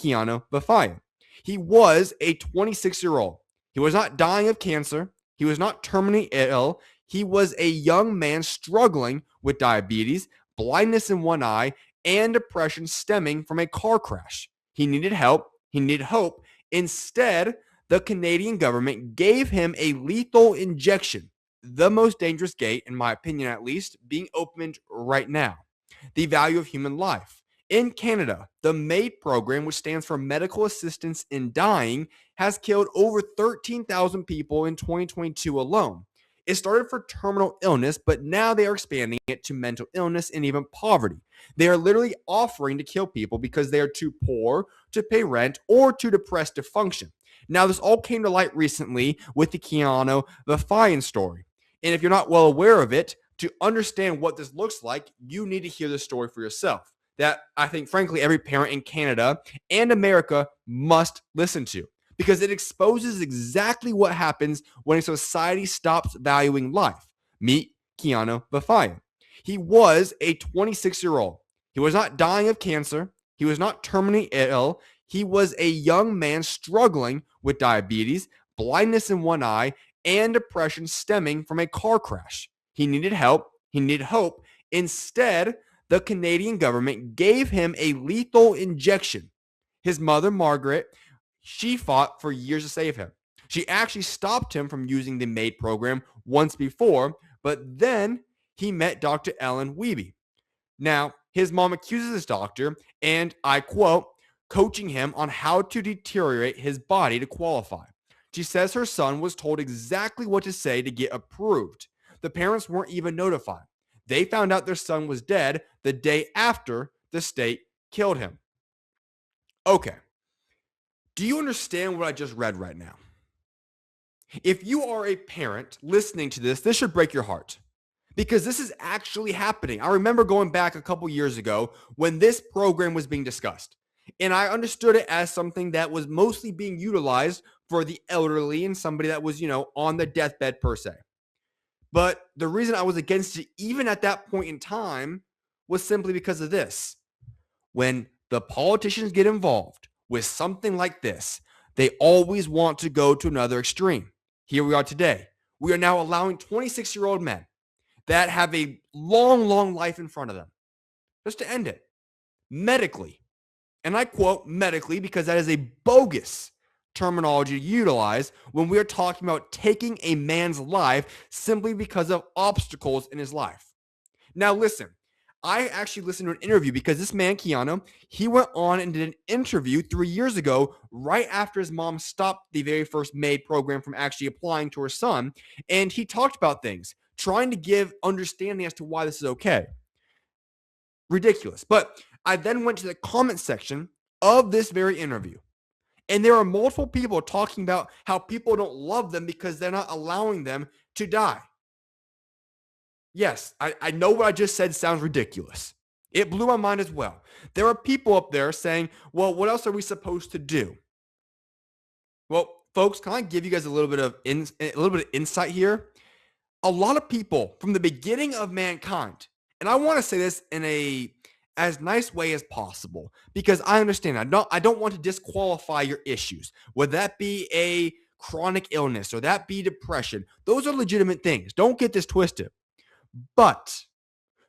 Keanu Bafaya. He was a 26-year-old. He was not dying of cancer. He was not terminally ill. He was a young man struggling with diabetes, blindness in one eye, and depression stemming from a car crash. He needed help. He needed hope. Instead, the Canadian government gave him a lethal injection, the most dangerous gate, in my opinion at least, being opened right now. The value of human life. In Canada, the MAID program, which stands for Medical Assistance in Dying, has killed over 13,000 people in 2022 alone. It started for terminal illness, but now they are expanding it to mental illness and even poverty. They are literally offering to kill people because they are too poor to pay rent or too depressed to function. Now, this all came to light recently with the Keanu Bafaya story. And if you're not well aware of it, to understand what this looks like, you need to hear this story for yourself. That I think, frankly, every parent in Canada and America must listen to, because it exposes exactly what happens when a society stops valuing life. Meet Keanu Bafaya. He was a 26-year-old. He was not dying of cancer. He was not terminally ill. He was a young man struggling with diabetes, blindness in one eye, and depression stemming from a car crash. He needed help. He needed hope. Instead, the Canadian government gave him a lethal injection. His mother, Margaret, she fought for years to save him. She actually stopped him from using the MAID program once before, but then he met Dr. Ellen Wiebe. Now, his mom accuses this doctor, and I quote, coaching him on how to deteriorate his body to qualify. She says her son was told exactly what to say to get approved. The parents weren't even notified. They found out their son was dead the day after the state killed him. Okay. Do you understand what I just read right now? If you are a parent listening to this, this should break your heart, because this is actually happening. I remember going back a couple years ago when this program was being discussed, and I understood it as something that was mostly being utilized for the elderly and somebody that was, on the deathbed per se. But the reason I was against it, even at that point in time, was simply because of this. When the politicians get involved with something like this, they always want to go to another extreme. Here we are today. We are now allowing 26-year-old men that have a long, long life in front of them just to end it medically. And I quote medically because that is a bogus terminology to utilize when we are talking about taking a man's life simply because of obstacles in his life. Now, listen, I actually listened to an interview because this man, Keanu, he went on and did an interview 3 years ago, right after his mom stopped the very first MAID program from actually applying to her son. And he talked about things, trying to give understanding as to why this is okay. Ridiculous. But I then went to the comment section of this very interview. And there are multiple people talking about how people don't love them because they're not allowing them to die. Yes, I know what I just said sounds ridiculous. It blew my mind as well. There are people up there saying, well, what else are we supposed to do? Well, folks, can I give you guys a little bit of insight here? A lot of people from the beginning of mankind, and I want to say this in a as nice way as possible, because I understand I don't want to disqualify your issues. Would that be a chronic illness or that be depression? Those are legitimate things. Don't get this twisted. But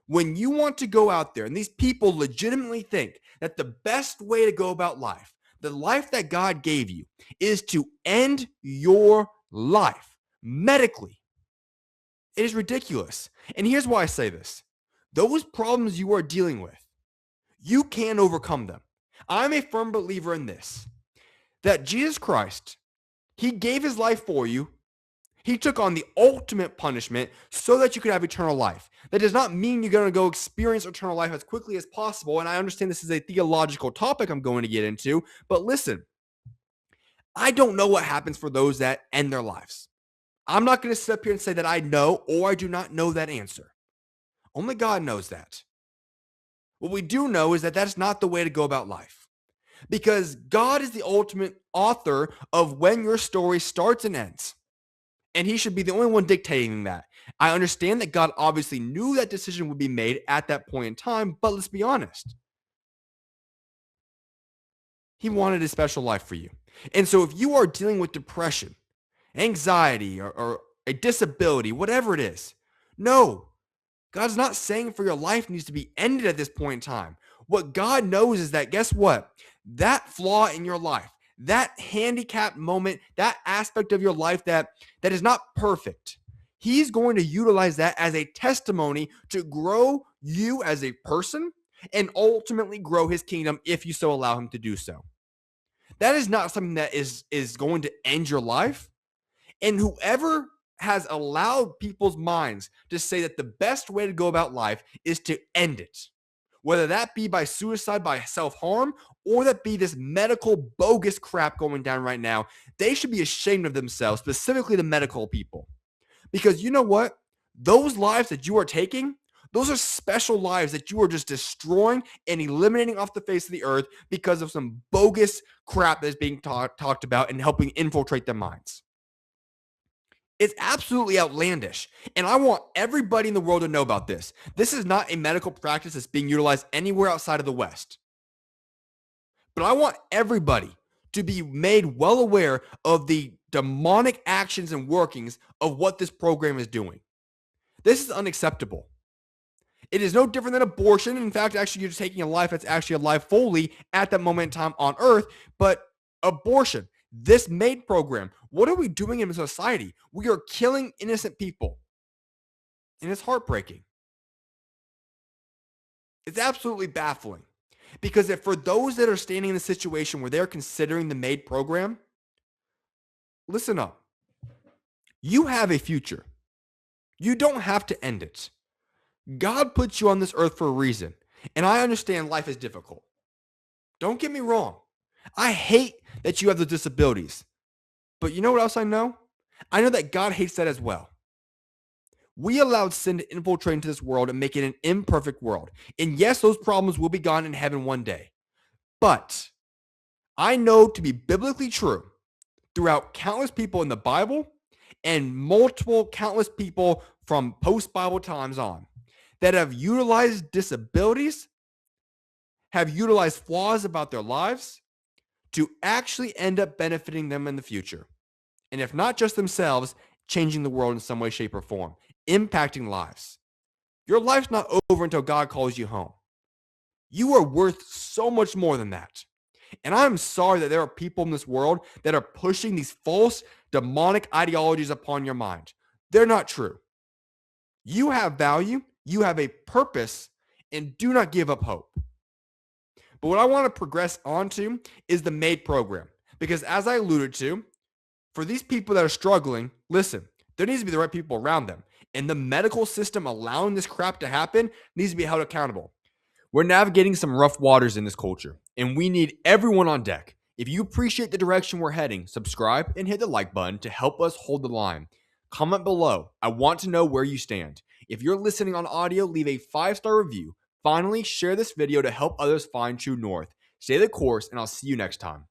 when you want to go out there and these people legitimately think that the best way to go about life, the life that God gave you, is to end your life medically, it is ridiculous. And here's why I say this. Those problems you are dealing with, you can overcome them. I'm a firm believer in this, that Jesus Christ, he gave his life for you. He took on the ultimate punishment so that you could have eternal life. That does not mean you're going to go experience eternal life as quickly as possible. And I understand this is a theological topic I'm going to get into, but listen, I don't know what happens for those that end their lives. I'm not going to sit up here and say that I know or I do not know that answer. Only God knows that. What we do know is that that's not the way to go about life, because God is the ultimate author of when your story starts and ends. And he should be the only one dictating that. I understand that God obviously knew that decision would be made at that point in time, but let's be honest. He wanted a special life for you. And so if you are dealing with depression, anxiety, or a disability, whatever it is, no, God's not saying for your life needs to be ended at this point in time. What God knows is that, guess what? That flaw in your life, that handicapped moment, that aspect of your life that is not perfect, He's going to utilize that as a testimony to grow you as a person and ultimately grow His kingdom if you so allow Him to do so. That is not something that is going to end your life. And whoever has allowed people's minds to say that the best way to go about life is to end it, whether that be by suicide, by self-harm, or that be this medical bogus crap going down right now, they should be ashamed of themselves, specifically the medical people. Because you know what? Those lives that you are taking, those are special lives that you are just destroying and eliminating off the face of the earth because of some bogus crap that is being talked about and helping infiltrate their minds. It's absolutely outlandish. And I want everybody in the world to know about this. This is not a medical practice that's being utilized anywhere outside of the West. But I want everybody to be made well aware of the demonic actions and workings of what this program is doing. This is unacceptable. It is no different than abortion. In fact, actually, you're just taking a life that's actually a life fully at that moment in time on earth. But abortion, this MAID program, what are we doing in society? We are killing innocent people. And it's heartbreaking. It's absolutely baffling. Because if for those that are standing in the situation where they're considering the MAID program, listen up. You have a future. You don't have to end it. God put you on this earth for a reason. And I understand life is difficult. Don't get me wrong. I hate that you have the disabilities. But you know what else I know? I know that God hates that as well. We allowed sin to infiltrate into this world and make it an imperfect world. And yes, those problems will be gone in heaven one day. But I know to be biblically true throughout countless people in the Bible and multiple countless people from post-Bible times on that have utilized disabilities, have utilized flaws about their lives to actually end up benefiting them in the future. And if not just themselves, changing the world in some way, shape, or form, impacting lives. Your life's not over until God calls you home. You are worth so much more than that. And I'm sorry that there are people in this world that are pushing these false, demonic ideologies upon your mind. They're not true. You have value, you have a purpose, and do not give up hope. But what I want to progress onto is the MAID program. Because as I alluded to, for these people that are struggling, listen, there needs to be the right people around them. And the medical system allowing this crap to happen needs to be held accountable. We're navigating some rough waters in this culture, and we need everyone on deck. If you appreciate the direction we're heading, subscribe and hit the like button to help us hold the line. Comment below. I want to know where you stand. If you're listening on audio, leave a 5-star review. Finally, share this video to help others find true north. Stay the course, and I'll see you next time.